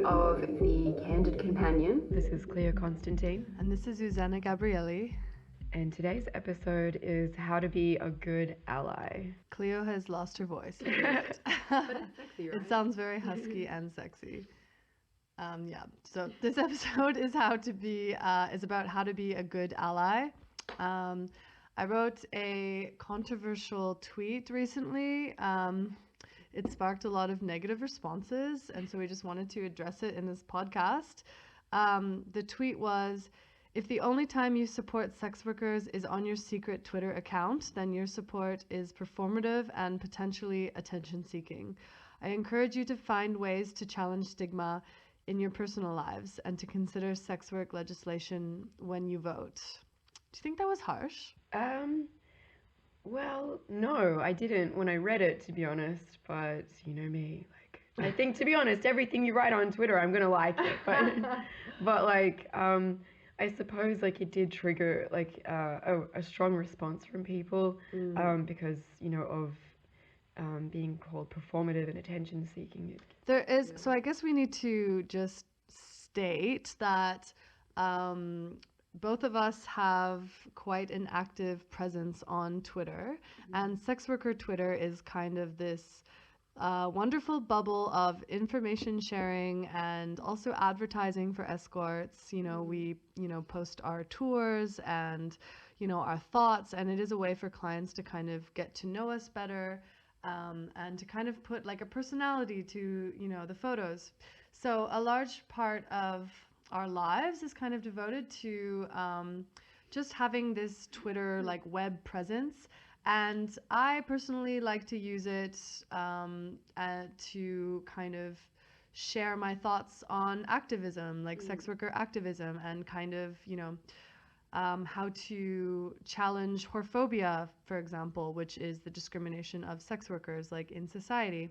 of the Candid Companion. This is Cleo Constantine. And this is Susanna Gabrielli. And today's episode is how to be a good ally. Cleo has lost her voice. But it's sexy, right? It sounds very husky and sexy. So this episode is about how to be a good ally. I wrote a controversial tweet recently. It sparked a lot of negative responses, and so we just wanted to address it in this podcast. The tweet was, if the only time you support sex workers is on your secret Twitter account, then your support is performative and potentially attention-seeking. I encourage you to find ways to challenge stigma in your personal lives and to consider sex work legislation when you vote. Do you think that was harsh? Well, no, I didn't when I read it, to be honest, but you know me, I think, to be honest, everything you write on Twitter, I'm gonna like it, but I suppose it did trigger a strong response from people, because, of being called performative and attention seeking. There is, so I guess we need to just state that both of us have quite an active presence on Twitter, and sex worker Twitter is kind of this wonderful bubble of information sharing and also advertising for escorts. We post our tours and our thoughts, and it is a way for clients to kind of get to know us better, and to kind of put a personality to the photos. So a large part of our lives is kind of devoted to just having this Twitter web presence. And I personally like to use it to kind of share my thoughts on activism, sex worker activism, and kind of, how to challenge whorephobia, for example, which is the discrimination of sex workers in society.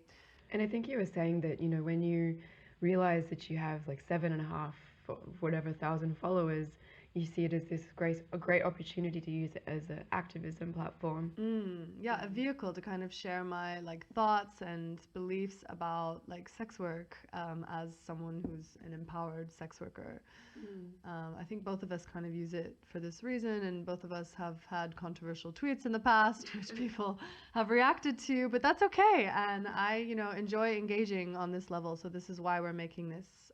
And I think you were saying that, when you realize that you have 7,500 followers, you see it as a great opportunity to use it as an activism platform. A vehicle to kind of share my thoughts and beliefs about sex work, as someone who's an empowered sex worker. I think both of us kind of use it for this reason, and both of us have had controversial tweets in the past, which people have reacted to, but that's okay. And I, enjoy engaging on this level. So this is why we're making this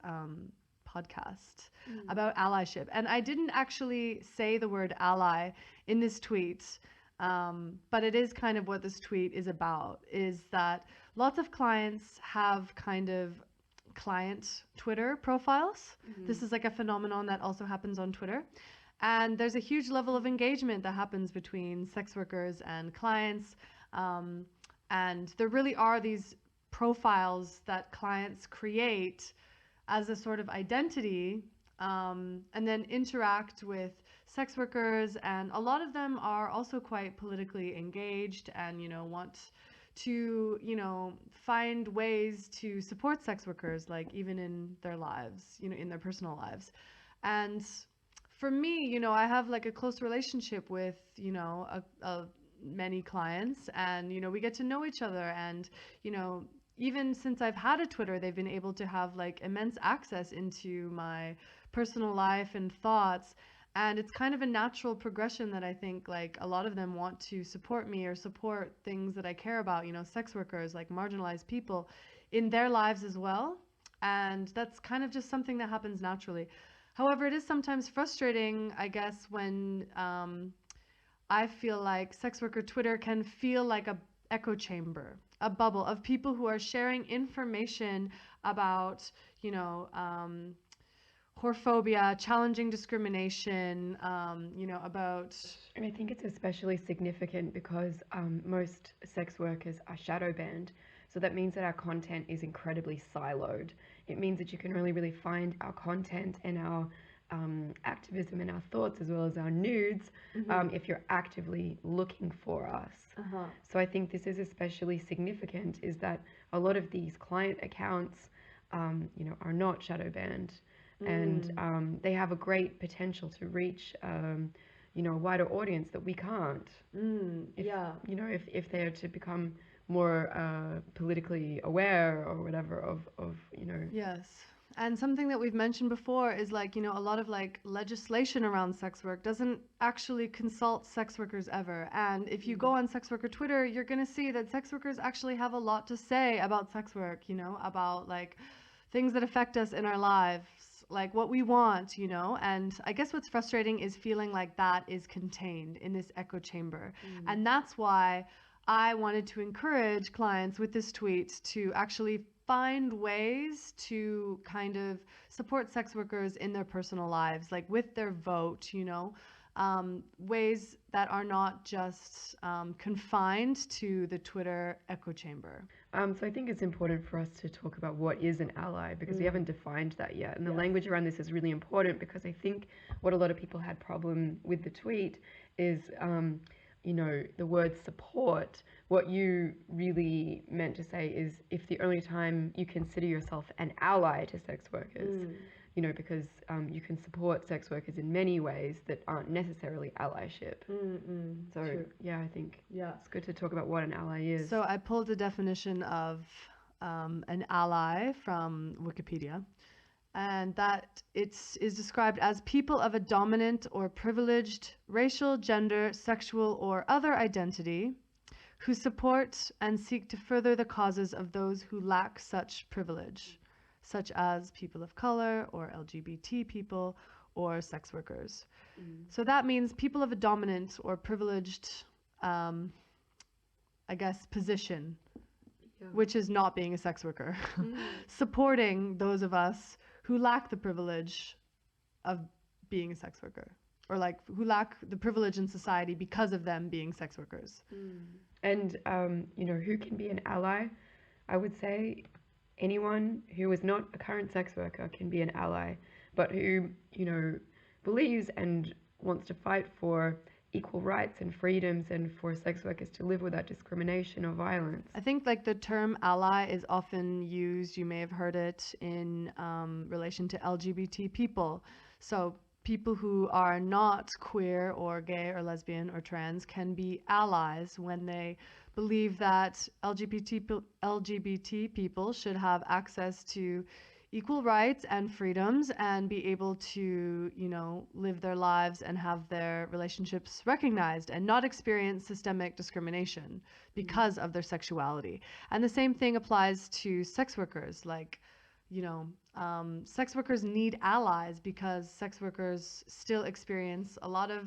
podcast about allyship. And I didn't actually say the word ally in this tweet, but it is kind of what this tweet is about, is that lots of clients have kind of client Twitter profiles. This is a phenomenon that also happens on Twitter. And there's a huge level of engagement that happens between sex workers and clients. And there really are these profiles that clients create as a sort of identity, and then interact with sex workers. And a lot of them are also quite politically engaged and, want to, find ways to support sex workers, even in their lives, in their personal lives. And for me, I have a close relationship with, many clients, and, we get to know each other, and, even since I've had a Twitter, they've been able to have immense access into my personal life and thoughts. And it's kind of a natural progression that I think a lot of them want to support me or support things that I care about, sex workers, marginalized people in their lives as well. And that's kind of just something that happens naturally. However, it is sometimes frustrating, I guess, when I feel like sex worker Twitter can feel like a echo chamber, a bubble of people who are sharing information about, whorephobia, challenging discrimination, about... And I think it's especially significant because most sex workers are shadow banned. So that means that our content is incredibly siloed. It means that you can only really find our content and our activism and our thoughts as well as our nudes if you're actively looking for us. So I think this is especially significant, is that a lot of these client accounts are not shadow banned, and they have a great potential to reach a wider audience that we can't. If they are to become more politically aware or whatever of Yes. And something that we've mentioned before is like, a lot of like legislation around sex work doesn't actually consult sex workers ever. And if you go on sex worker Twitter, you're going to see that sex workers actually have a lot to say about sex work, about like things that affect us in our lives, like what we want, And I guess what's frustrating is feeling like that is contained in this echo chamber. And that's why I wanted to encourage clients with this tweet to actually find ways to kind of support sex workers in their personal lives, like with their vote, ways that are not just confined to the Twitter echo chamber. So I think it's important for us to talk about what is an ally, because we haven't defined that yet. And the language around this is really important, because I think what a lot of people had problem with the tweet is, the word support. What you really meant to say is, if the only time you consider yourself an ally to sex workers, because you can support sex workers in many ways that aren't necessarily allyship. So True. yeah, I think Yeah. it's good to talk about what an ally is. So I pulled a definition of an ally from Wikipedia, and that is described as people of a dominant or privileged racial, gender, sexual, or other identity who support and seek to further the causes of those who lack such privilege, such as people of color or LGBT people or sex workers. So that means people of a dominant or privileged, I guess, position, which is not being a sex worker, supporting those of us who lack the privilege of being a sex worker, or like who lack the privilege in society because of them being sex workers. And, who can be an ally? I would say anyone who is not a current sex worker can be an ally, but who, believes and wants to fight for equal rights and freedoms and for sex workers to live without discrimination or violence. I think like the term ally is often used, you may have heard it in relation to LGBT people. So people who are not queer or gay or lesbian or trans can be allies when they believe that LGBT people should have access to equal rights and freedoms and be able to, live their lives and have their relationships recognized and not experience systemic discrimination because of their sexuality. And the same thing applies to sex workers. Like, sex workers need allies because sex workers still experience a lot of,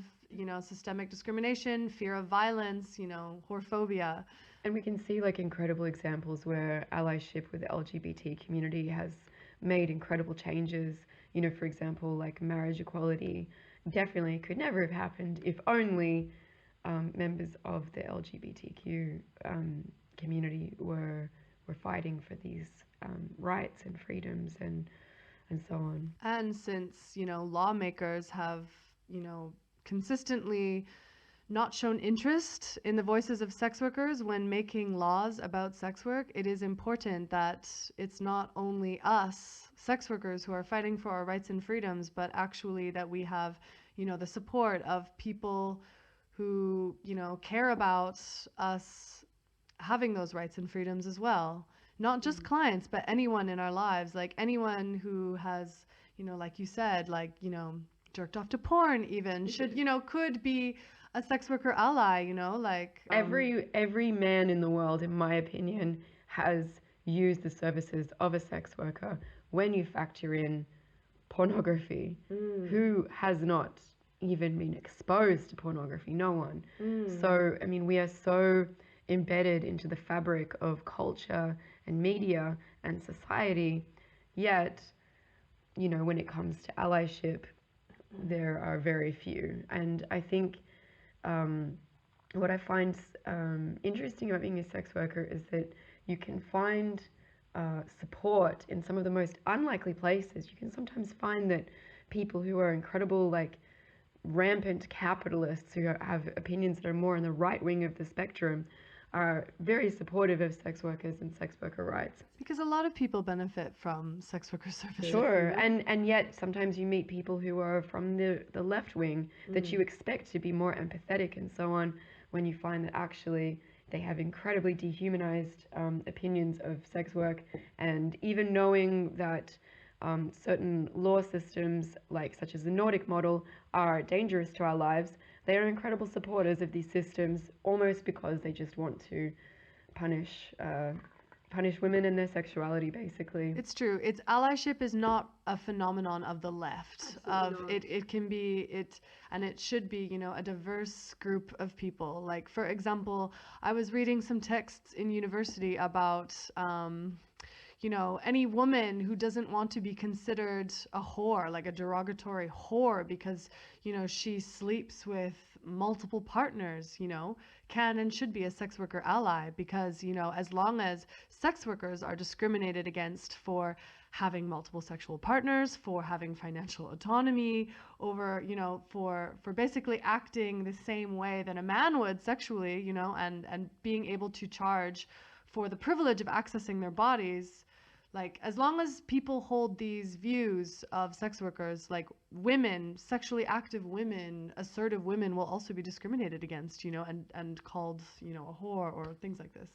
systemic discrimination, fear of violence, whorephobia. And we can see like incredible examples where allyship with the LGBT community has made incredible changes. For example, like marriage equality definitely could never have happened if only members of the LGBTQ community were fighting for these rights and freedoms and so on. And since, lawmakers have, consistently not shown interest in the voices of sex workers when making laws about sex work, it is important that it's not only us, sex workers, who are fighting for our rights and freedoms, but actually that we have, the support of people who, care about us having those rights and freedoms as well. Not just clients, but anyone in our lives, like anyone who has, like you said, like, jerked off to porn even, should, could be a sex worker ally, like every man in the world, in my opinion, has used the services of a sex worker. When you factor in pornography, who has not even been exposed to pornography? No one. So I mean, we are so embedded into the fabric of culture and media and society, yet when it comes to allyship, there are very few. And I think what I find interesting about being a sex worker is that you can find support in some of the most unlikely places. You can sometimes find that people who are incredible, like rampant capitalists who have opinions that are more on the right wing of the spectrum, are very supportive of sex workers and sex worker rights. Because a lot of people benefit from sex worker services. Sure, and yet sometimes you meet people who are from the left wing that you expect to be more empathetic and so on, when you find that actually they have incredibly dehumanized opinions of sex work. And even knowing that certain law systems, like such as the Nordic model, are dangerous to our lives, they are incredible supporters of these systems, almost because they just want to punish punish women and their sexuality, basically. It's true. It's allyship is not a phenomenon of the left. Absolutely not. It can be it and it should be, you know, a diverse group of people. Like for example, I was reading some texts in university about you know, any woman who doesn't want to be considered a whore, like a derogatory whore, because, you know, she sleeps with multiple partners, you know, can and should be a sex worker ally because, you know, as long as sex workers are discriminated against for having multiple sexual partners, for having financial autonomy, over, you know, for basically acting the same way that a man would sexually, you know, and being able to charge for the privilege of accessing their bodies, like as long as people hold these views of sex workers, like women, sexually active women, assertive women will also be discriminated against, you know, and called, you know, a whore or things like this.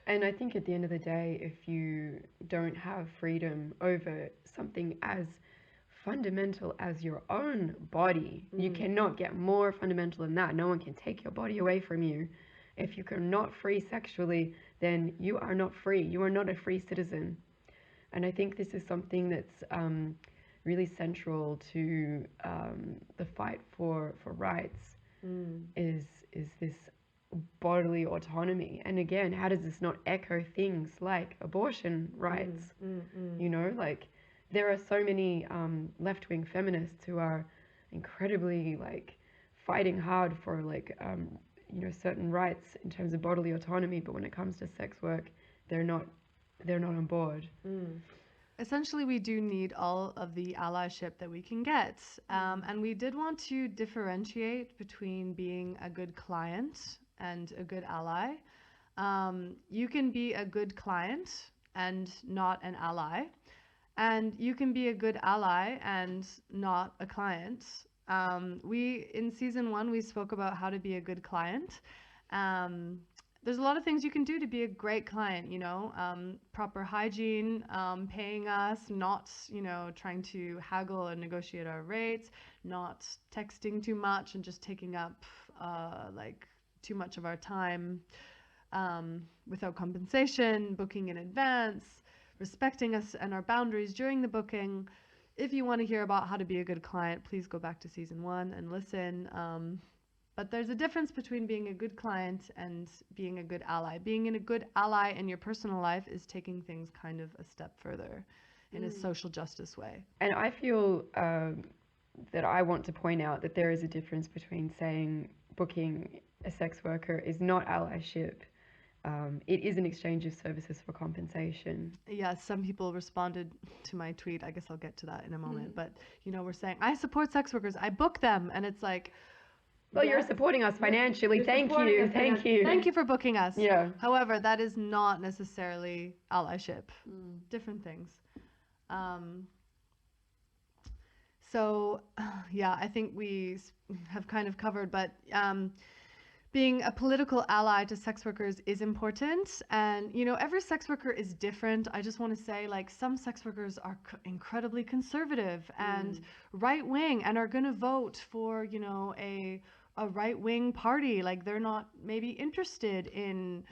And I think at the end of the day, if you don't have freedom over something as fundamental as your own body, you cannot get more fundamental than that. No one can take your body away from you. If you are not free sexually, then you are not free. You are not a free citizen. And I think this is something that's really central to the fight for rights, is this bodily autonomy. And again, how does this not echo things like abortion rights? You know, like there are so many left-wing feminists who are incredibly like fighting hard for like you know, certain rights in terms of bodily autonomy, but when it comes to sex work, they're not on board. Essentially, we do need all of the allyship that we can get. And we did want to differentiate between being a good client and a good ally. You can be a good client and not an ally. And you can be a good ally and not a client. In season 1, we spoke about how to be a good client. There's a lot of things you can do to be a great client, you know, proper hygiene, paying us, not, you know, trying to haggle and negotiate our rates, not texting too much and just taking up like too much of our time without compensation, booking in advance, respecting us and our boundaries during the booking. If you want to hear about how to be a good client, please go back to season 1 and listen. But there's a difference between being a good client and being a good ally. Being a good ally in your personal life is taking things kind of a step further in a social justice way. And I feel that I want to point out that there is a difference between saying booking a sex worker is not allyship. It is an exchange of services for compensation. Yeah, some people responded to my tweet. I guess I'll get to that in a moment. But, you know, we're saying, I support sex workers. I book them. And it's like, well, you're supporting us financially. Thank you. Thank you. thank you for booking us. Yeah. However, that is not necessarily allyship. Different things. So, yeah, I think we have kind of covered, but being a political ally to sex workers is important. And, you know, every sex worker is different. I just want to say, like, some sex workers are incredibly conservative and right-wing and are going to vote for, you know, a right-wing party. Like, they're not maybe interested in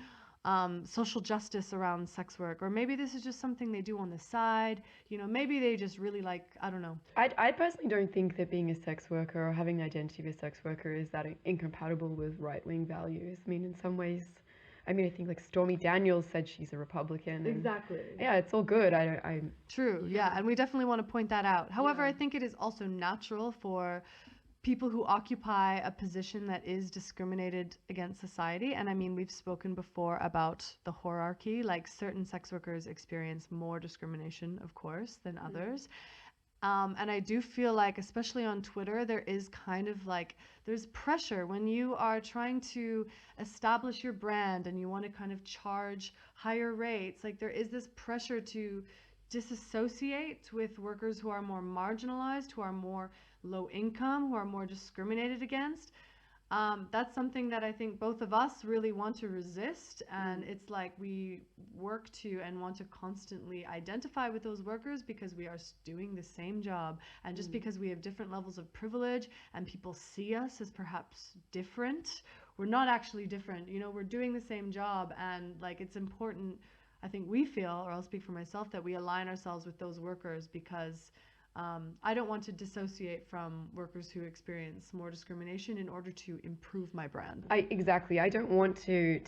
social justice around sex work, or maybe this is just something they do on the side. You know, maybe they just really like, I don't know. I personally don't think that being a sex worker or having the identity of a sex worker is that incompatible with right-wing values. I mean, in some ways, I mean, I think like Stormy Daniels said she's a Republican. Exactly. Yeah, it's all good. True. Yeah. And we definitely want to point that out. However, I think it is also natural for people who occupy a position that is discriminated against society. And I mean, we've spoken before about the hierarchy, like certain sex workers experience more discrimination, of course, than others. And I do feel like, especially on Twitter, there is kind of like, there's pressure when you are trying to establish your brand and you want to kind of charge higher rates. Like there is this pressure to disassociate with workers who are more marginalized, who are more low income, who are more discriminated against. That's something that I think both of us really want to resist. And it's like we work to and want to constantly identify with those workers because we are doing the same job. And just because we have different levels of privilege and people see us as perhaps different, we're not actually different. You know, we're doing the same job. And like it's important, I think we feel, or I'll speak for myself, that we align ourselves with those workers because I don't want to dissociate from workers who experience more discrimination in order to improve my brand. Exactly. I don't want to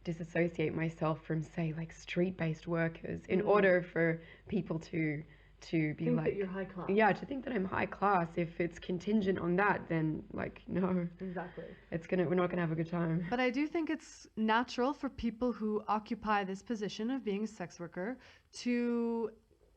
disassociate myself from, say, like street-based workers in order for people to be Think like, that you're high class. yeah, to think that I'm high class. If it's contingent on that, then like no, Exactly. we're not gonna have a good time. But I do think it's natural for people who occupy this position of being a sex worker to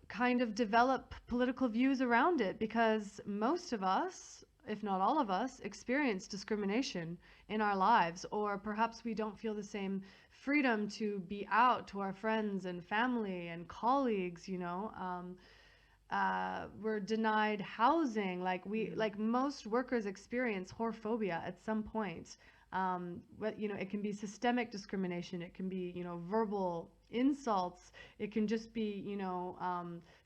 kind of develop political views around it because most of us, if not all of us, experience discrimination in our lives, or perhaps we don't feel the same freedom to be out to our friends and family and colleagues, you know. We're denied housing. Like most workers experience whorephobia at some point. But you know, it can be systemic discrimination. It can be, you know, verbal insults. It can just be, you know,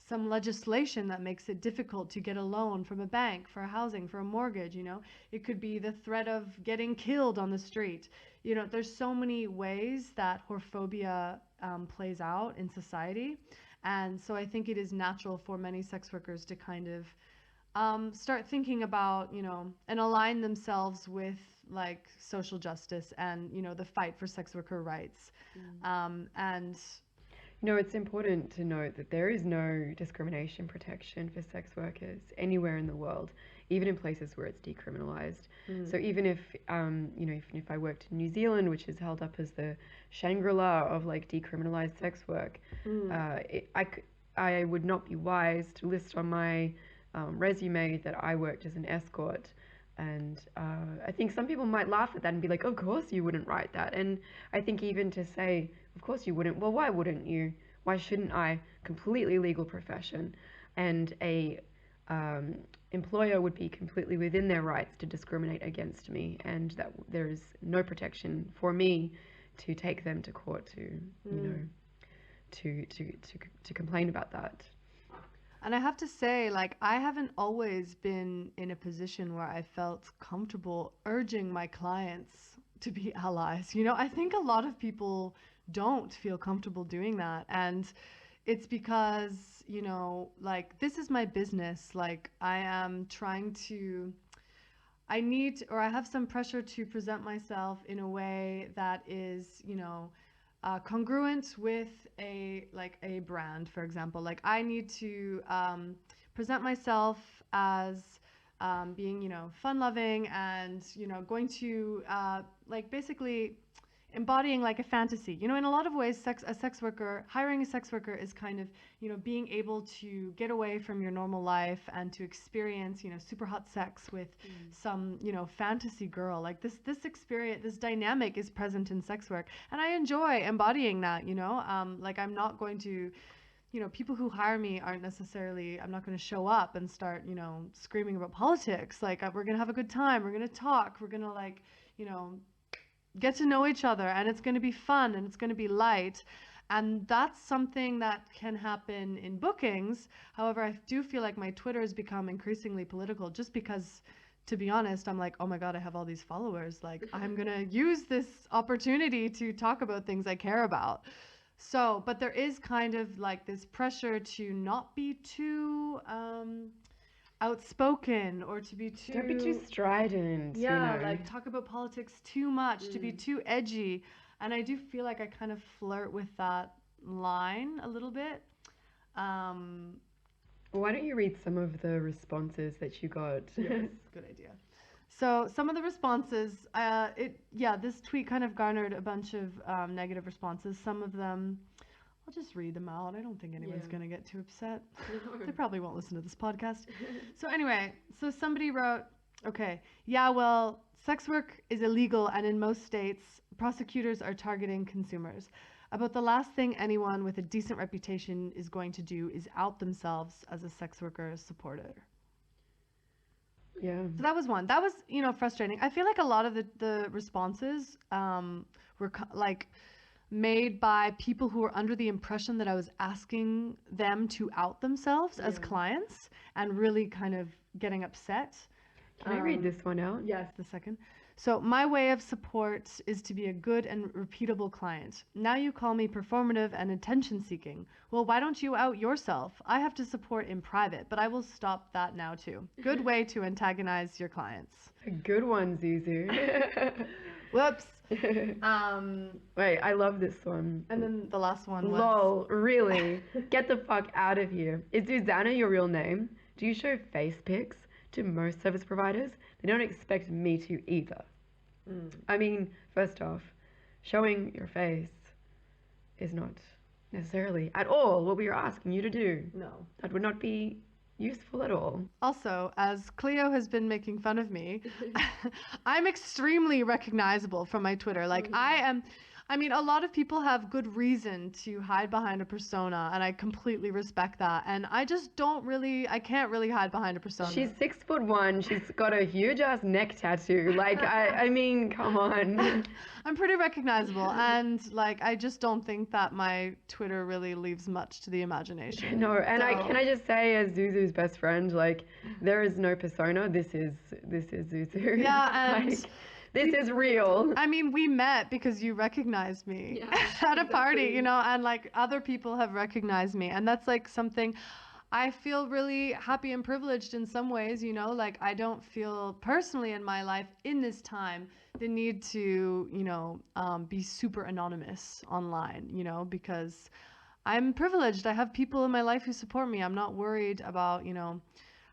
some legislation that makes it difficult to get a loan from a bank for housing, for a mortgage. You know, it could be the threat of getting killed on the street. You know, there's so many ways that whorephobia plays out in society. And so I think it is natural for many sex workers to kind of start thinking about, you know, and align themselves with like social justice and, you know, the fight for sex worker rights. And No, it's important to note that there is no discrimination protection for sex workers anywhere in the world, even in places where it's decriminalized. So even if, you know, if I worked in New Zealand, which is held up as the Shangri-La of like decriminalized sex work, I would not be wise to list on my resume that I worked as an escort. And I think some people might laugh at that and be like, of course you wouldn't write that. And I think even to say, of course you wouldn't, well, why wouldn't you? Why shouldn't I? Completely legal profession. And a employer would be completely within their rights to discriminate against me, and that there is no protection for me to take them to court to, you know, to complain about that. And I have to say, like, I haven't always been in a position where I felt comfortable urging my clients to be allies. You know, I think a lot of people don't feel comfortable doing that. And it's because, you know, like, this is my business. Like, I am trying to, I need, or I have some pressure to present myself in a way that is, you know, congruent with a brand, for example. Like I need to present myself as being, you know, fun loving and, you know, going to like basically embodying like a fantasy. You know, in a lot of ways, hiring a sex worker is kind of, you know, being able to get away from your normal life and to experience, you know, super hot sex with some, you know, fantasy girl. Like this experience, this dynamic is present in sex work, and I enjoy embodying that. You know, like I'm not going to, you know, people who hire me aren't necessarily, I'm not going to show up and start, you know, screaming about politics. Like we're going to have a good time. We're going to talk. We're going to like, you know, get to know each other, and it's going to be fun and it's going to be light. And that's something that can happen in bookings. However, I do feel like my Twitter has become increasingly political just because, to be honest, I'm like, oh my God, I have all these followers. Like, I'm going to use this opportunity to talk about things I care about. So, but there is kind of like this pressure to not be too outspoken or to be too, Don't be too strident. yeah, you know. like talk about politics too much, to be too edgy. And I do feel like I kind of flirt with that line a little bit. Why don't you read some of the responses that you got? Yes, good idea. So some of the responses, this tweet kind of garnered a bunch of negative responses. Some of them, I'll just read them out. I don't think anyone's going to get too upset. They probably won't listen to this podcast. So anyway, so somebody wrote, okay, yeah, well, sex work is illegal, and in most states, prosecutors are targeting consumers. About the last thing anyone with a decent reputation is going to do is out themselves as a sex worker supporter. Yeah. So that was one. That was, frustrating. I feel like a lot of the responses were like made by people who were under the impression that I was asking them to out themselves as clients and really kind of getting upset. Can I read this one out? Yes, the second. So, my way of support is to be a good and repeatable client. Now you call me performative and attention seeking. Well, why don't you out yourself? I have to support in private, but I will stop that now too. Good way to antagonize your clients. A good one, Zuzu. Whoops. Wait, I love this one. And then the last one was. Lol, really? Get the fuck out of here. Is Susanna your real name? Do you show face pics to most service providers? They don't expect me to either. I mean, first off, showing your face is not necessarily at all what we are asking you to do. No. That would not be useful at all. Also, as Cleo has been making fun of me, I'm extremely recognizable from my Twitter. Like, I mean, a lot of people have good reason to hide behind a persona, and I completely respect that. And I just I can't really hide behind a persona. She's 6'1". She's got a huge ass neck tattoo. Like, I mean, come on. I'm pretty recognizable, and like, I just don't think that my Twitter really leaves much to the imagination. No, and So- can I just say, as Zuzu's best friend, like, there is no persona. This is Zuzu. Yeah, and like, this is real. I mean, we met because you recognized me at a party, and like other people have recognized me. And that's like something I feel really happy and privileged in some ways, like I don't feel personally in my life in this time the need to, be super anonymous online, because I'm privileged. I have people in my life who support me. I'm not worried about,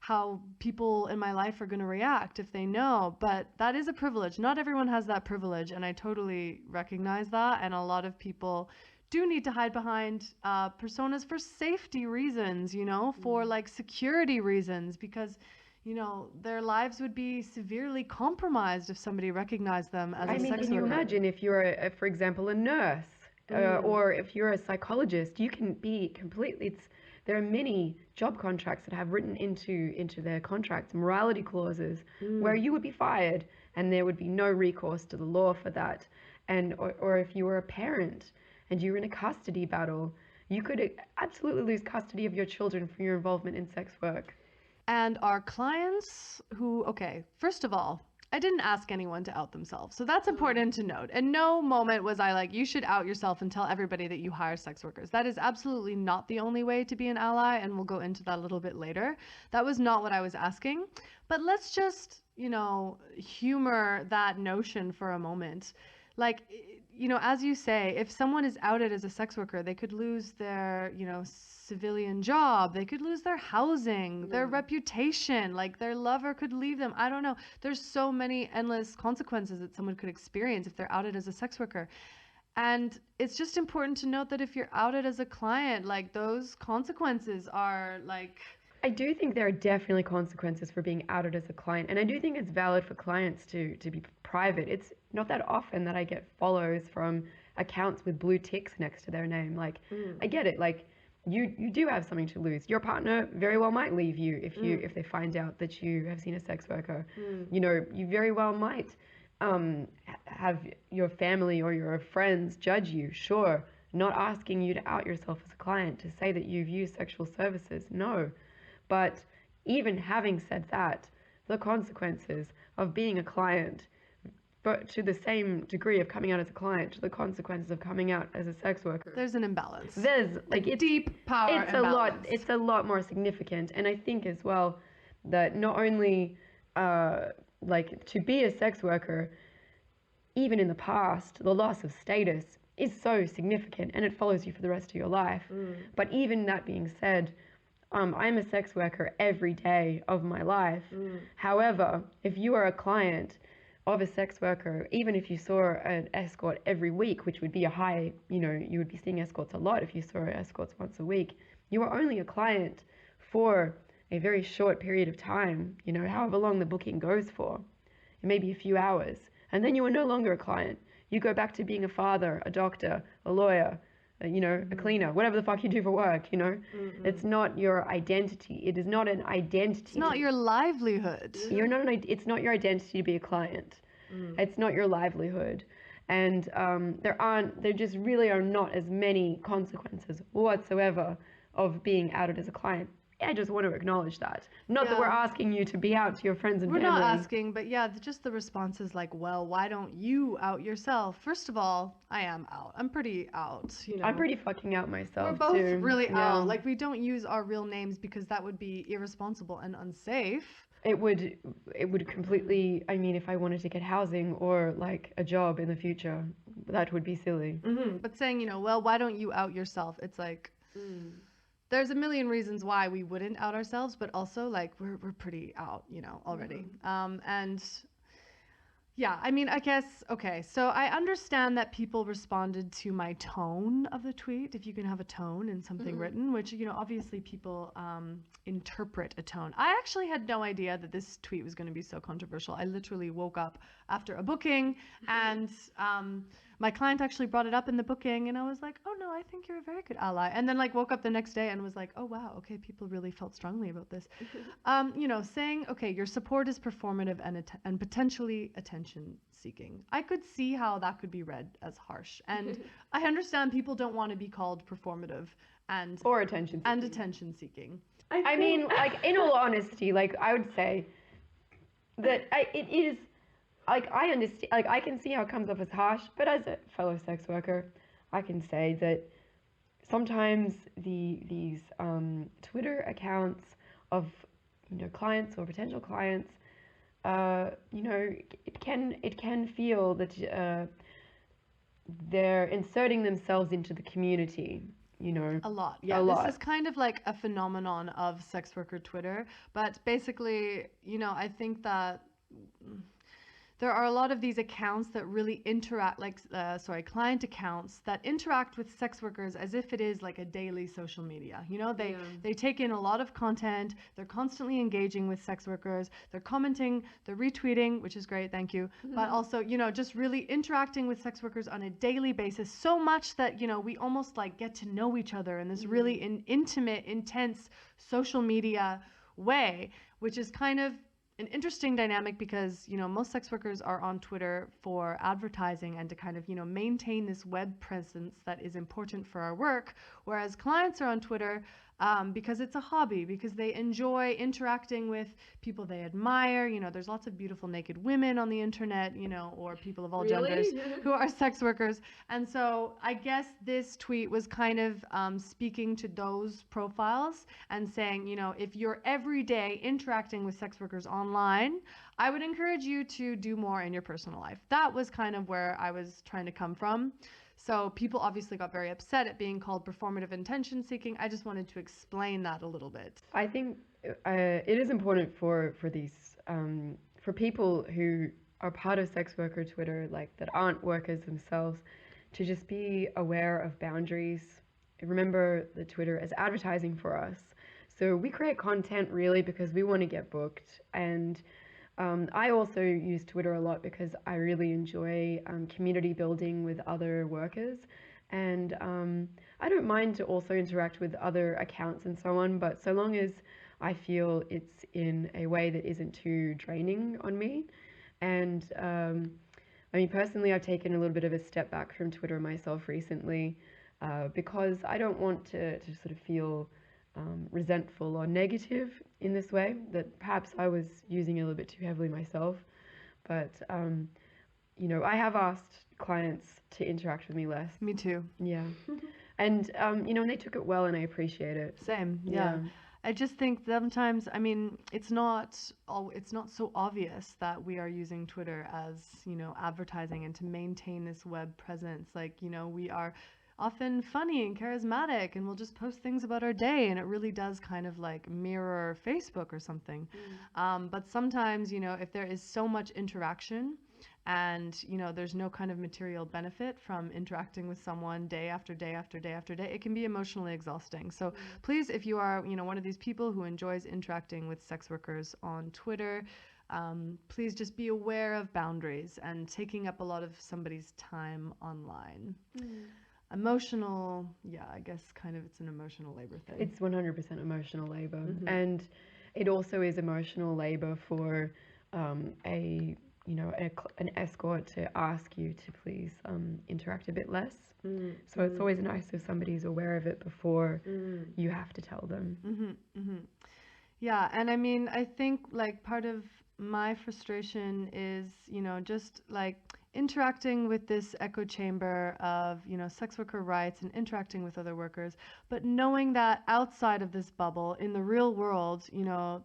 how people in my life are going to react if they know, but that is a privilege. Not everyone has that privilege, and I totally recognize that. And a lot of people do need to hide behind personas for safety reasons, for like security reasons, because their lives would be severely compromised if somebody recognized them as a sex worker. Can you imagine if you're, for example, a nurse, or if you're a psychologist, you can be completely. There are many job contracts that have written into their contracts morality clauses where you would be fired and there would be no recourse to the law for that. And or if you were a parent and you were in a custody battle, you could absolutely lose custody of your children for your involvement in sex work. And our clients who, okay, first of all, I didn't ask anyone to out themselves. So that's important to note. In no moment was I like, you should out yourself and tell everybody that you hire sex workers. That is absolutely not the only way to be an ally, and we'll go into that a little bit later. That was not what I was asking. But let's just, humor that notion for a moment. Like, as you say, if someone is outed as a sex worker, they could lose their, civilian job. They could lose their housing, their reputation, like their lover could leave them. I don't know. There's so many endless consequences that someone could experience if they're outed as a sex worker. And it's just important to note that if you're outed as a client, like those consequences are like... I do think there are definitely consequences for being outed as a client. And I do think it's valid for clients to be private. It's not that often that I get follows from accounts with blue ticks next to their name. Like, I get it. Like, you do have something to lose. Your partner very well might leave you if they find out that you have seen a sex worker. You very well might have your family or your friends judge you. Sure, not asking you to out yourself as a client, to say that you've used sexual services. No. But even having said that, the consequences of being a client, but to the same degree of coming out as a client, to the consequences of coming out as a sex worker. There's an imbalance. There's like a deep power imbalance. It's a lot more significant, and I think as well that not only like to be a sex worker, even in the past, the loss of status is so significant, and it follows you for the rest of your life. But even that being said, I'm a sex worker every day of my life. However, if you are a client of a sex worker, even if you saw an escort every week, which would be a high, you would be seeing escorts a lot if you saw escorts once a week, you are only a client for a very short period of time, however long the booking goes for. It may be a few hours. And then you are no longer a client. You go back to being a father, a doctor, a lawyer, a cleaner, whatever the fuck you do for work, It's not your identity. It is not an identity. It's not your livelihood. It's not your identity to be a client. It's not your livelihood. And there just really are not as many consequences whatsoever of being outed as a client. I just want to acknowledge that. Not that we're asking you to be out to your friends and We're family. not asking, but yeah, just the response is like, well, why don't you out yourself? First of all, I am out. I'm pretty out, I'm pretty fucking out myself, We're both too. really Yeah. out. Like, we don't use our real names because that would be irresponsible and unsafe. It would completely, I mean, if I wanted to get housing or like a job in the future, that would be silly. But saying, well, why don't you out yourself? It's like, there's a million reasons why we wouldn't out ourselves, but also like we're pretty out, already. And yeah, I mean, I guess, okay, so I understand that people responded to my tone of the tweet, if you can have a tone in something written, which, obviously people interpret a tone. I actually had no idea that this tweet was going to be so controversial. I literally woke up after a booking and my client actually brought it up in the booking and I was like, oh no, I think you're a very good ally. And then like woke up the next day and was like, oh wow, okay, people really felt strongly about this. Saying, okay, your support is performative and potentially attention seeking. I could see how that could be read as harsh. And I understand people don't want to be called performative Or attention seeking. and attention seeking. I mean, like, in all honesty, like, I would say that it is, like, I understand, like, I can see how it comes off as harsh, but as a fellow sex worker, I can say that sometimes these Twitter accounts of, clients or potential clients, it can feel that they're inserting themselves into the community. A lot. Yeah. This is kind of like a phenomenon of sex worker Twitter. But basically, I think that there are a lot of these accounts that really interact, client accounts that interact with sex workers as if it is like a daily social media. They take in a lot of content. They're constantly engaging with sex workers. They're commenting, they're retweeting, which is great, thank you. But also, just really interacting with sex workers on a daily basis, so much that, we almost like get to know each other in this really intimate, intense social media way, which is kind of an interesting dynamic because, most sex workers are on Twitter for advertising and to kind of, maintain this web presence that is important for our work, whereas clients are on Twitter because it's a hobby, because they enjoy interacting with people they admire. There's lots of beautiful naked women on the internet, or people of all genders who are sex workers. And so I guess this tweet was kind of speaking to those profiles and saying, if you're every day interacting with sex workers online, I would encourage you to do more in your personal life. That was kind of where I was trying to come from. So people obviously got very upset at being called performative attention seeking. I just wanted to explain that a little bit. I think it is important for these for people who are part of sex worker Twitter, like that aren't workers themselves, to just be aware of boundaries. Remember that Twitter is advertising for us. So we create content really because we want to get booked. And I also use Twitter a lot because I really enjoy community building with other workers. And I don't mind to also interact with other accounts and so on, but so long as I feel it's in a way that isn't too draining on me. And I mean, personally, I've taken a little bit of a step back from Twitter myself recently because I don't want to sort of feel resentful or negative in this way, that perhaps I was using it a little bit too heavily myself. But, I have asked clients to interact with me less. Me too. Yeah. And, and they took it well and I appreciate it. Same. Yeah. I just think sometimes, I mean, it's not so obvious that we are using Twitter as, advertising and to maintain this web presence. Like, we are often funny and charismatic and we'll just post things about our day and it really does kind of like mirror Facebook or something. But sometimes, if there is so much interaction and, there's no kind of material benefit from interacting with someone day after day after day after day, it can be emotionally exhausting. So please, if you are, one of these people who enjoys interacting with sex workers on Twitter, please just be aware of boundaries and taking up a lot of somebody's time online. emotional, yeah, I guess kind of it's an emotional labor thing. It's 100% emotional labor. Mhm. And it also is emotional labor for a an escort to ask you to please interact a bit less. Mm. So it's always nice if somebody's aware of it before Mm. you have to tell them. Yeah, and I mean, I think like part of my frustration is, just like interacting with this echo chamber of, sex worker rights and interacting with other workers, but knowing that outside of this bubble, in the real world,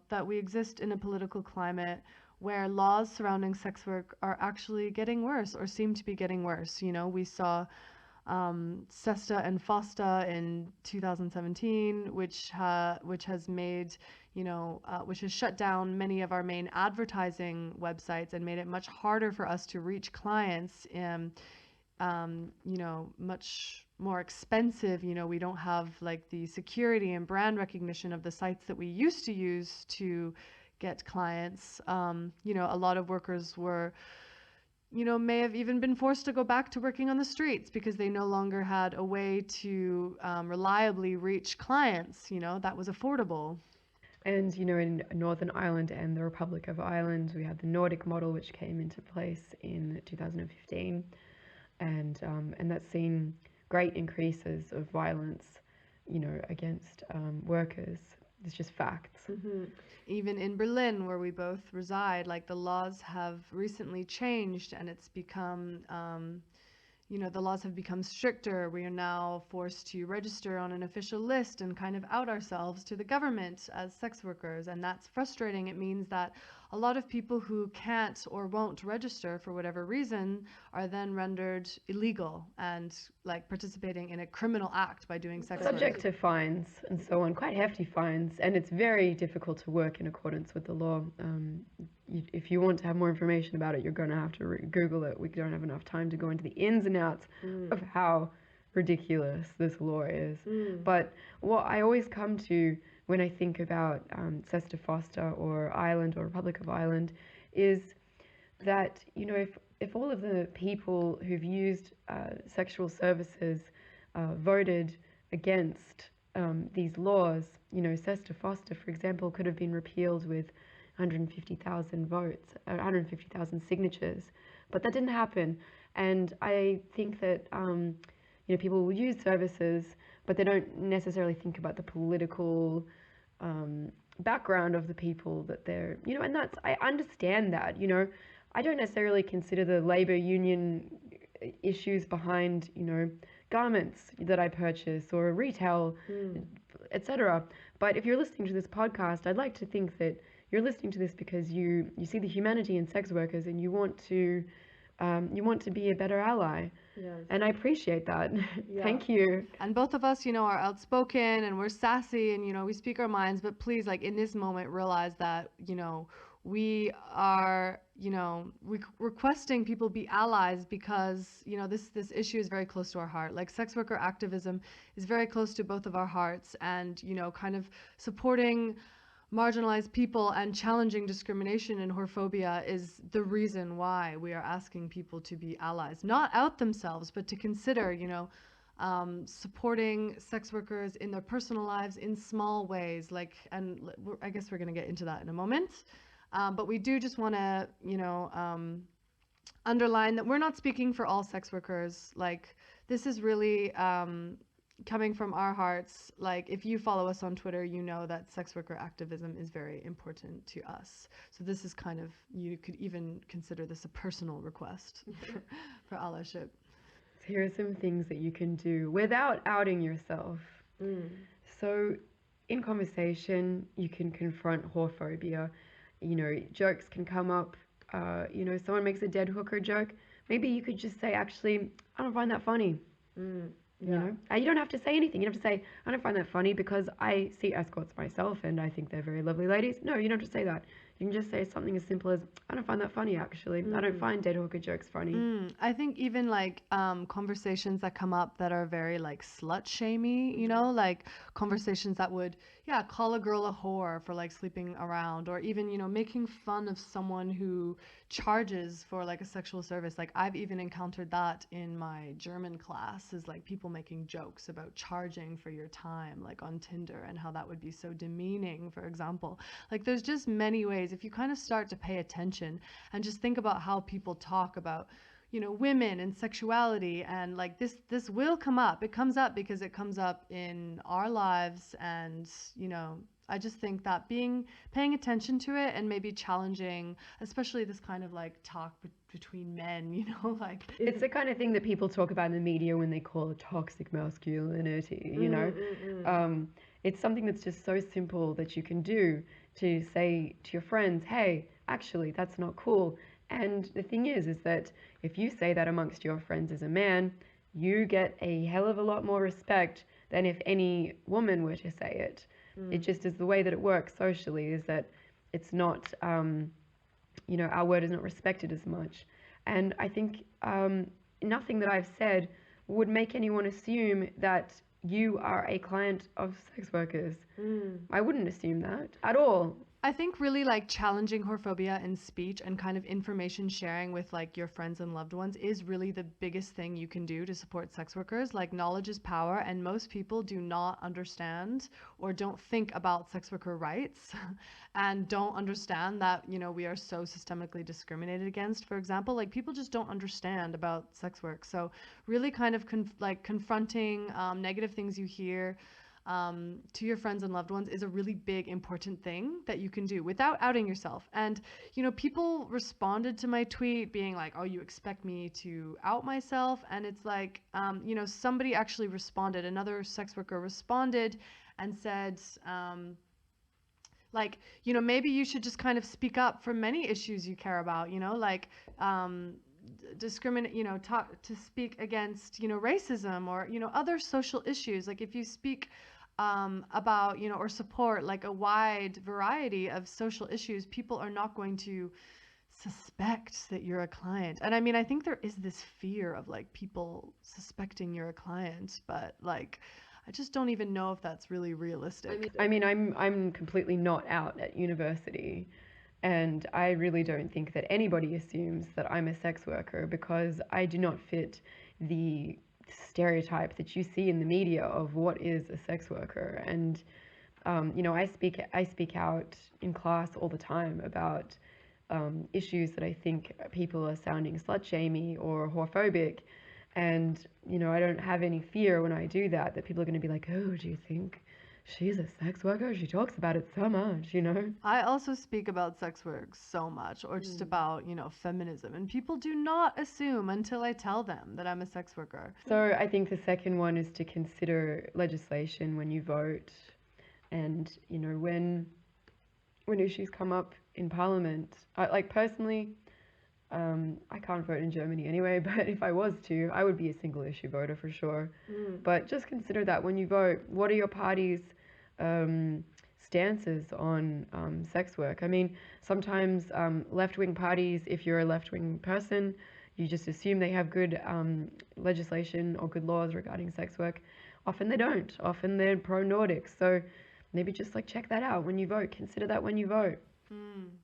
that we exist in a political climate where laws surrounding sex work are actually getting worse or seem to be getting worse. We saw SESTA and FOSTA in 2017, which has made, which has shut down many of our main advertising websites and made it much harder for us to reach clients. Much more expensive. We don't have like the security and brand recognition of the sites that we used to use to get clients. A lot of workers were may have even been forced to go back to working on the streets because they no longer had a way to reliably reach clients, that was affordable. And in Northern Ireland and the Republic of Ireland, we had the Nordic model, which came into place in 2015, and that's seen great increases of violence, against workers. It's just facts. Mm-hmm. Even in Berlin, where we both reside, like the laws have recently changed and it's become, the laws have become stricter. We are now forced to register on an official list and kind of out ourselves to the government as sex workers. And that's frustrating. It means that a lot of people who can't or won't register for whatever reason are then rendered illegal and like participating in a criminal act by doing sex work. Subject to fines and so on, quite hefty fines, and it's very difficult to work in accordance with the law. If you want to have more information about it, you're going to have to Google it. We don't have enough time to go into the ins and outs of how ridiculous this law is. But what I always come to when I think about SESTA FOSTA or Ireland or Republic of Ireland is that, if all of the people who've used sexual services voted against these laws, SESTA FOSTA, for example, could have been repealed with 150,000 votes, 150,000 signatures, but that didn't happen. And I think that people will use services, but they don't necessarily think about the political background of the people that they're, and I understand that, I don't necessarily consider the labor union issues behind, garments that I purchase or retail, etc. But if you're listening to this podcast, I'd like to think that you're listening to this because you see the humanity in sex workers and you want to be a better ally. Yes. And I appreciate that. Yeah. Thank you. And both of us, are outspoken and we're sassy and, we speak our minds, but please, like in this moment, realize that, we are, requesting people be allies because, this issue is very close to our heart. Like sex worker activism is very close to both of our hearts, and, kind of supporting marginalized people and challenging discrimination and whorephobia is the reason why we are asking people to be allies, not out themselves, but to consider, supporting sex workers in their personal lives in small ways. I guess we're going to get into that in a moment. But we do just want to, underline that we're not speaking for all sex workers. Like, this is really coming from our hearts. Like, if you follow us on Twitter, you know that sex worker activism is very important to us. So this is kind of, you could even consider this a personal request for allyship. Here are some things that you can do without outing yourself. So in conversation, you can confront whorephobia. Jokes can come up. Someone makes a dead hooker joke. Maybe you could just say, actually, I don't find that funny. You don't have to say anything. You don't have to say, I don't find that funny because I see escorts myself and I think they're very lovely ladies. No, you don't have to say that. You can just say something as simple as, I don't find that funny, actually. I don't find dead hooker jokes funny. I think even like conversations that come up that are very like slut shamey, like conversations that would, yeah, call a girl a whore for like sleeping around, or even, making fun of someone who charges for like a sexual service. Like I've even encountered that in my German class, is like people making jokes about charging for your time, like on Tinder, and how that would be so demeaning, for example. Like there's just many ways if you kind of start to pay attention and just think about how people talk about women and sexuality, and like this will come up. It comes up because it comes up in our lives, and I just think that paying attention to it and maybe challenging, especially this kind of like talk between men, like It's the kind of thing that people talk about in the media when they call it toxic masculinity, you know? It's something that's just so simple that you can do to say to your friends, hey, actually, that's not cool. And the thing is that if you say that amongst your friends as a man, you get a hell of a lot more respect than if any woman were to say it. It just is the way that it works socially, is that it's not, our word is not respected as much. And I think nothing that I've said would make anyone assume that you are a client of sex workers. I wouldn't assume that at all. I think really like challenging whorephobia in speech and kind of information sharing with like your friends and loved ones is really the biggest thing you can do to support sex workers. Like knowledge is power, and most people do not understand or don't think about sex worker rights and don't understand that, we are so systemically discriminated against. For example, like people just don't understand about sex work. So really kind of confronting negative things you hear to your friends and loved ones is a really big, important thing that you can do without outing yourself. And, people responded to my tweet being like, oh, you expect me to out myself? And it's like, somebody actually responded, another sex worker responded and said, maybe you should just kind of speak up for many issues you care about, like, discriminate, talk to speak against, racism, or, other social issues. Like if you speak about, or support like a wide variety of social issues, people are not going to suspect that you're a client. And I mean, I think there is this fear of like people suspecting you're a client, but like, I just don't even know if that's really realistic. I mean, I'm completely not out at university, and I really don't think that anybody assumes that I'm a sex worker, because I do not fit the stereotype that you see in the media of what is a sex worker. And I speak out in class all the time about issues that I think people are sounding slut-shamey or whorephobic. And I don't have any fear when I do that people are going to be like, oh, do you think she's a sex worker? She talks about it so much, I also speak about sex work so much, or just about, feminism. And people do not assume until I tell them that I'm a sex worker. So I think the second one is to consider legislation when you vote. And, when issues come up in Parliament, like personally, I can't vote in Germany anyway, but if I was to, I would be a single issue voter for sure. But just consider that when you vote, what are your party's stances on sex work? I mean, sometimes left-wing parties, if you're a left-wing person, you just assume they have good legislation or good laws regarding sex work. Often they don't. Often they're pro-Nordic. So maybe just like check that out when you vote. Consider that when you vote.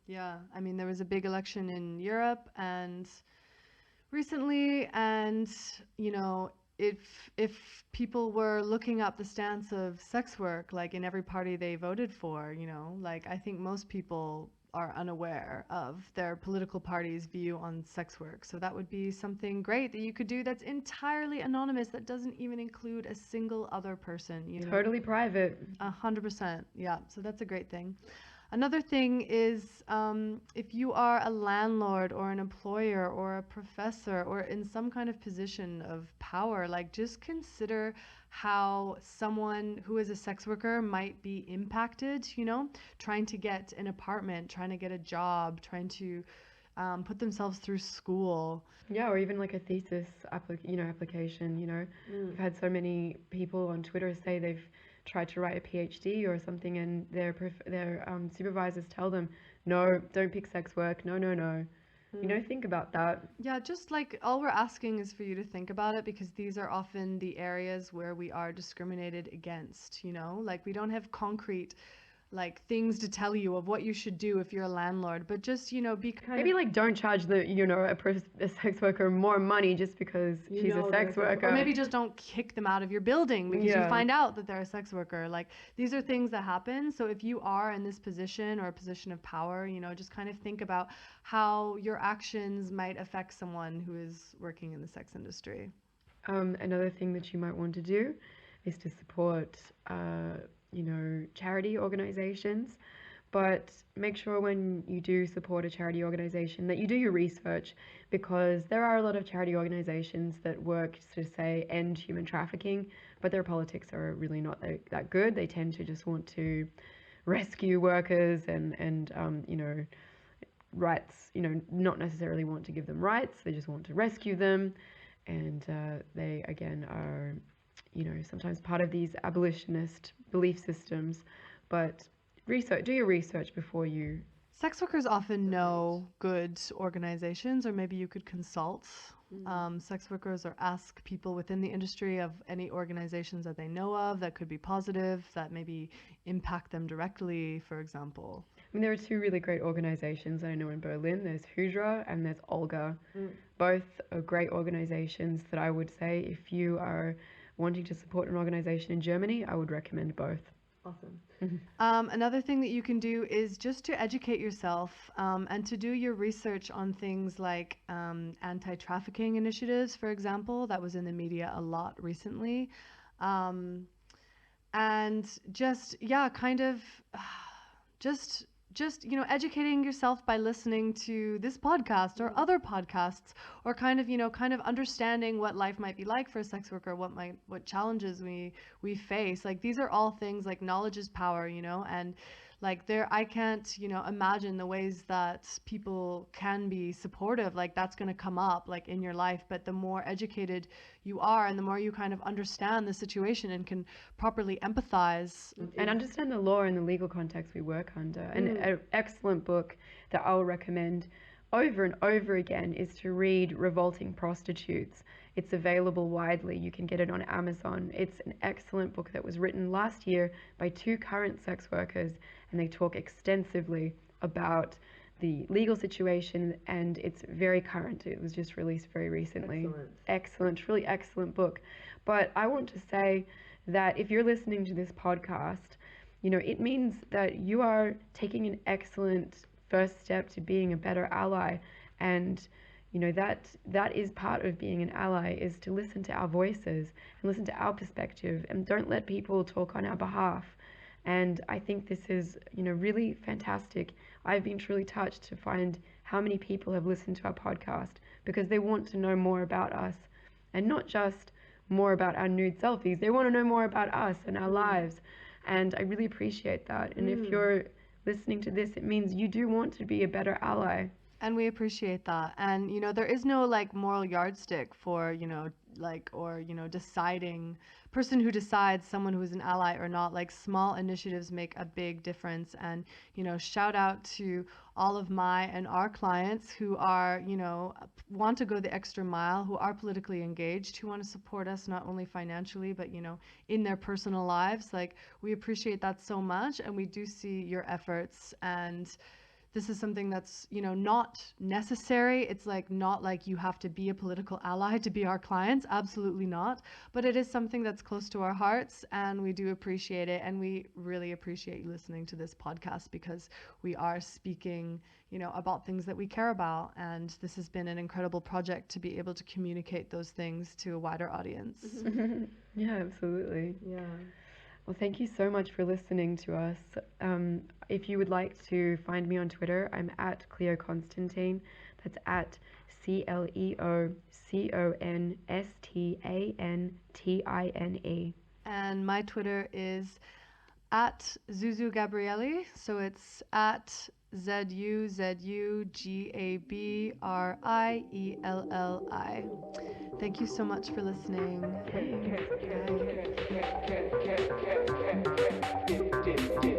Yeah, I mean, there was a big election in Europe and recently, and if people were looking up the stance of sex work, like in every party they voted for, like I think most people are unaware of their political party's view on sex work. So that would be something great that you could do that's entirely anonymous, that doesn't even include a single other person. Totally private. 100%. Yeah. So that's a great thing. Another thing is if you are a landlord or an employer or a professor or in some kind of position of power, like just consider how someone who is a sex worker might be impacted, trying to get an apartment, trying to get a job, trying to put themselves through school. Yeah, or even like a thesis application. I've had so many people on Twitter say they've tried to write a PhD or something, and their supervisors tell them, no, don't pick sex work. No, no, no. Think about that. Yeah, just like all we're asking is for you to think about it because these are often the areas where we are discriminated against, Like we don't have concrete like things to tell you of what you should do if you're a landlord, but just, be kind Maybe of like don't charge a sex worker more money just because she's a sex worker. or maybe just don't kick them out of your building because you Yeah. find out that they're a sex worker. Like these are things that happen. So if you are in this position or a position of power, just kind of think about how your actions might affect someone who is working in the sex industry. Another thing that you might want to do is to support, charity organizations. But make sure when you do support a charity organization that you do your research, because there are a lot of charity organizations that work to say end human trafficking, but their politics are really not that good. They tend to just want to rescue workers and rights, not necessarily want to give them rights. They just want to rescue them. And they, again, are, sometimes part of these abolitionist belief systems. But do your research before you. Sex workers often know good organizations, or maybe you could consult sex workers or ask people within the industry of any organizations that they know of that could be positive, that maybe impact them directly, for example. I mean, there are two really great organizations I know in Berlin. There's Hydra and there's Olga. Both are great organizations that I would say if you are wanting to support an organization in Germany, I would recommend both. Awesome. Another thing that you can do is just to educate yourself and to do your research on things like anti-trafficking initiatives, for example. That was in the media a lot recently. And just, yeah, kind of just educating yourself by listening to this podcast or other podcasts, or kind of understanding what life might be like for a sex worker, what challenges we face. Like these are all things, like knowledge is power, and like I can't imagine the ways that people can be supportive. Like that's going to come up like in your life, but the more educated you are and the more you kind of understand the situation and can properly empathize and understand the law and the legal context we work under. And an excellent book that I'll recommend over and over again is to read Revolting Prostitutes. It's available widely. You can get it on Amazon. It's an excellent book that was written last year by two current sex workers, and they talk extensively about the legal situation, and it's very current. It was just released very recently. Excellent, really excellent book. But I want to say that if you're listening to this podcast, it means that you are taking an excellent first step to being a better ally. And that is part of being an ally, is to listen to our voices and listen to our perspective, and don't let people talk on our behalf. And I think this is really fantastic. I've been truly touched to find how many people have listened to our podcast because they want to know more about us, and not just more about our nude selfies. They want to know more about us and our lives, and I really appreciate that. And if you're listening to this, it means you do want to be a better ally. And we appreciate that. And, there is no like moral yardstick for, deciding person who decides someone who is an ally or not. Like small initiatives make a big difference. And, shout out to all of my and our clients who are, want to go the extra mile, who are politically engaged, who want to support us not only financially, but, in their personal lives. Like we appreciate that so much. And we do see your efforts, and this is something that's, not necessary. It's like not like you have to be a political ally to be our clients. Absolutely not. But it is something that's close to our hearts, and we do appreciate it. And we really appreciate you listening to this podcast because we are speaking, about things that we care about. And this has been an incredible project to be able to communicate those things to a wider audience. Yeah, absolutely. Yeah. Well, thank you so much for listening to us. If you would like to find me on Twitter, I'm at Cleo Constantine. That's at CleoConstantine. And my Twitter is at Zuzu Gabrielli. So it's at ZUZUGABRIELLI. Thank you so much for listening. Bye.